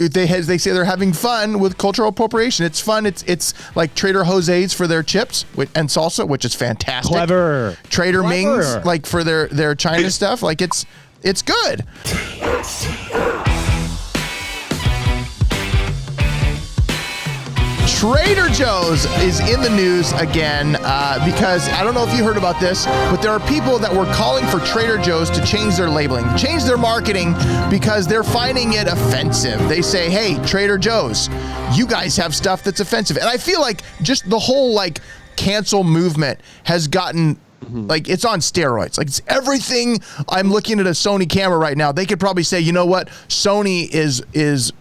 they say they're having fun with cultural appropriation. It's fun. It's like Trader Jose's for their chips and salsa, which is fantastic. Clever. Trader Ming's like for their China stuff. Like it's good. Trader Joe's is in the news again because I don't know if you heard about this, but there are people that were calling for Trader Joe's to change their labeling, change their marketing because they're finding it offensive. They say, hey, Trader Joe's, you guys have stuff that's offensive. And I feel like just the whole like cancel movement has gotten like it's on steroids. Like it's everything. I'm looking at a Sony camera right now. They could probably say, you know what? Sony is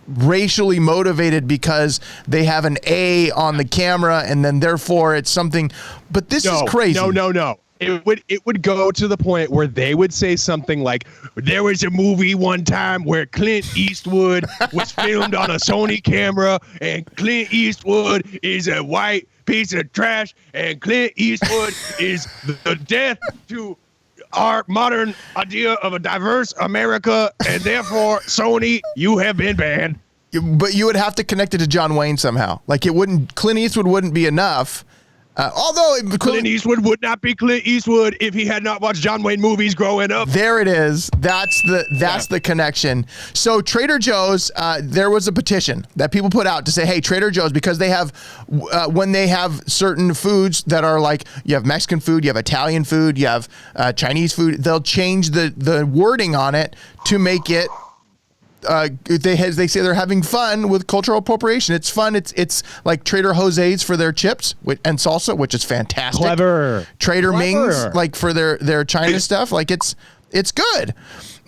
racially motivated because they have an A on the camera and then therefore it's something, but this is crazy. No. It would go to the point where they would say something like, there was a movie one time where Clint Eastwood was filmed on a Sony camera and Clint Eastwood is a white piece of trash and Clint Eastwood is the death to our modern idea of a diverse America, and therefore, Sony, you have been banned. But you would have to connect it to John Wayne somehow. Like Clint Eastwood wouldn't be enough. Although Clint Eastwood would not be Clint Eastwood if he had not watched John Wayne movies growing up. There it is. That's the connection. So Trader Joe's, there was a petition that people put out to say, hey, Trader Joe's, because they have when they have certain foods that are like, you have Mexican food, you have Italian food, you have Chinese food, they'll change the wording on it to make it. They say they're having fun with cultural appropriation. It's fun. It's like Trader Jose's for their chips and salsa, which is fantastic. Clever. Trader Ming's like for their China stuff. Like it's good.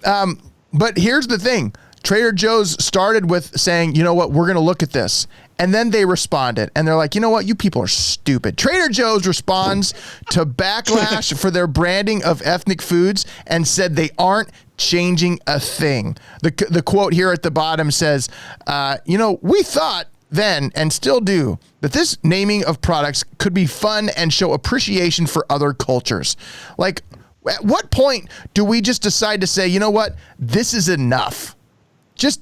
But here's the thing. Trader Joe's started with saying, you know what, we're going to look at this. And then they responded and they're like, you know what, you people are stupid. Trader Joe's responds to backlash for their branding of ethnic foods and said they aren't changing a thing. The quote here at the bottom says, we thought then and still do that this naming of products could be fun and show appreciation for other cultures. Like, at what point do we just decide to say, you know what, this is enough?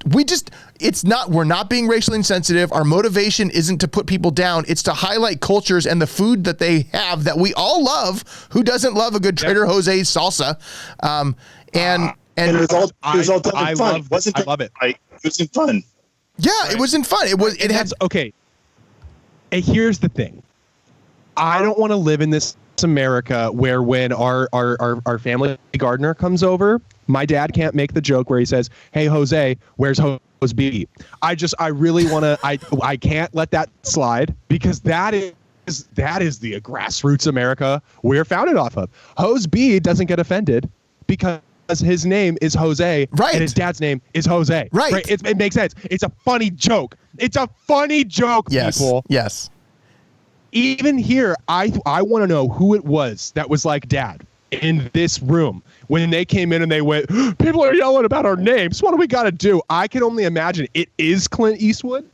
We're not being racially insensitive. Our motivation isn't to put people down. It's to highlight cultures and the food that they have that we all love. Who doesn't love a good Trader Jose's salsa? And it was all done in fun. I love it. It was in fun. Yeah, right. It was in fun. It had okay. And here's the thing. I don't want to live in this America where when our family gardener comes over, my dad can't make the joke where he says, "Hey Jose, where's Hose B?" I really want to. I can't let that slide because that is the grassroots America we're founded off of. Hose B doesn't get offended because his name is Jose, right? And his dad's name is Jose, right? It makes sense. It's a funny joke. It's a funny joke, yes. People. Yes. Even here, I want to know who it was that was like Dad in this room when they came in and they went, people are yelling about our names. What do we got to do? I can only imagine it is Clint Eastwood.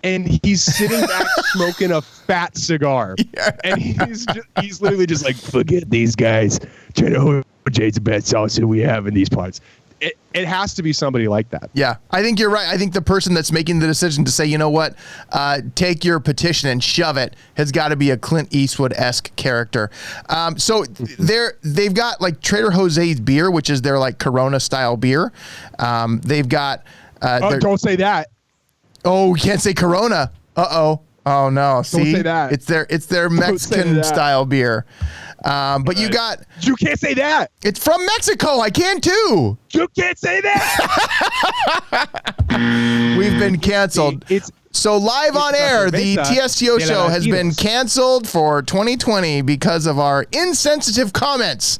And he's sitting back smoking a fat cigar. Yeah. And he's literally just like, forget these guys. Trader Jose's the best salsa we have in these parts. It has to be somebody like that. Yeah, I think you're right. I think the person that's making the decision to say, you know what, take your petition and shove it has got to be a Clint Eastwood-esque character. So they've got like Trader Jose's beer, which is their like Corona-style beer. They've got... don't say that. Oh, you can't say Corona. Uh-oh. Oh, no. See? Don't say that. It's their Mexican-style beer. But you got... You can't say that. It's from Mexico. I can too. You can't say that. We've been canceled. So live on air, the TSTO show has been canceled for 2020 because of our insensitive comments.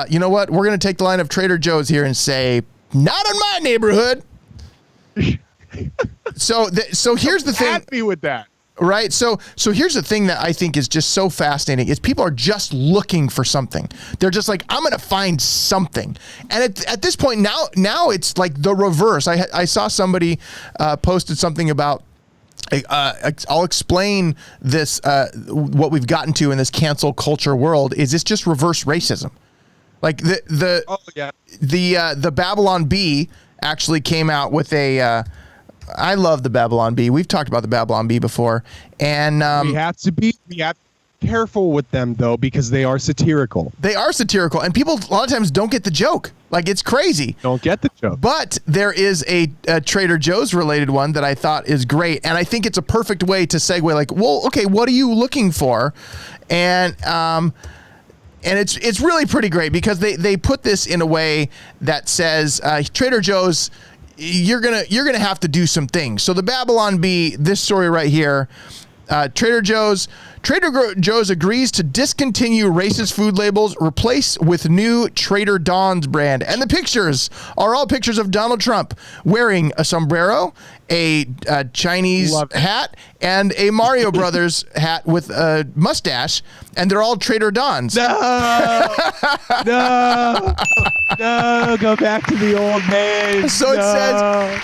You know what? We're going to take the line of Trader Joe's here and say, not in my neighborhood. So here's the thing. Happy with that. Right. So here's the thing that I think is just so fascinating is people are just looking for something. They're just like, I'm going to find something. And at this point now it's like the reverse. I saw somebody posted something about, I'll explain this, what we've gotten to in this cancel culture world is it's just reverse racism. Like the Babylon Bee actually came out with a. I love the Babylon Bee. We've talked about the Babylon Bee before, and we have to be careful with them though, because they are satirical. They are satirical, and people a lot of times don't get the joke. Like, it's crazy. Don't get the joke. But there is a Trader Joe's related one that I thought is great, and I think it's a perfect way to segue. Like, well, okay, what are you looking for? And it's really pretty great because they put this in a way that says Trader Joe's, you're gonna have to do some things. So the Babylon Bee, this story right here, Trader Joe's agrees to discontinue racist food labels, replace with new Trader Don's brand. And the pictures are all pictures of Donald Trump wearing a sombrero, a Chinese hat, and a Mario Brothers hat with a mustache, and they're all Trader Don's. No, go back to the old days. So it says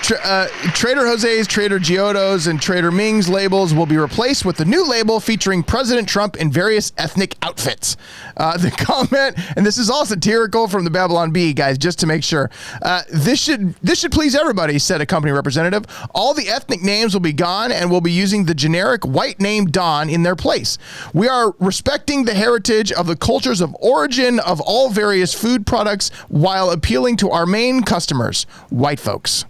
Trader Jose's, Trader Giotto's, and Trader Ming's labels will be replaced with the new label featuring President Trump in various ethnic outfits. The comment, and this is all satirical from the Babylon Bee, guys, just to make sure. This should please everybody, said a company representative. All the ethnic names will be gone, and we'll be using the generic white name Don in their place. We are respecting the heritage of the cultures of origin of all various food products while appealing to our main customers, white folks.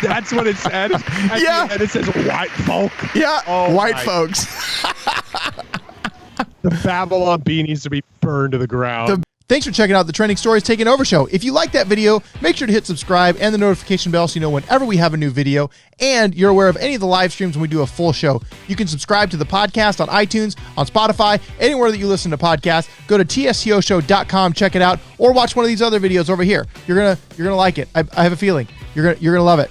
That's what it said. Yeah. And it says white folk. Yeah, white folks. The Babylon Bee needs to be burned to the ground. Thanks for checking out the Trending Stories Taking Over show. If you like that video, make sure to hit subscribe and the notification bell so you know whenever we have a new video and you're aware of any of the live streams when we do a full show. You can subscribe to the podcast on iTunes, on Spotify, anywhere that you listen to podcasts. Go to TSTOshow.com, check it out, or watch one of these other videos over here. You're gonna like it. I have a feeling. You're gonna love it.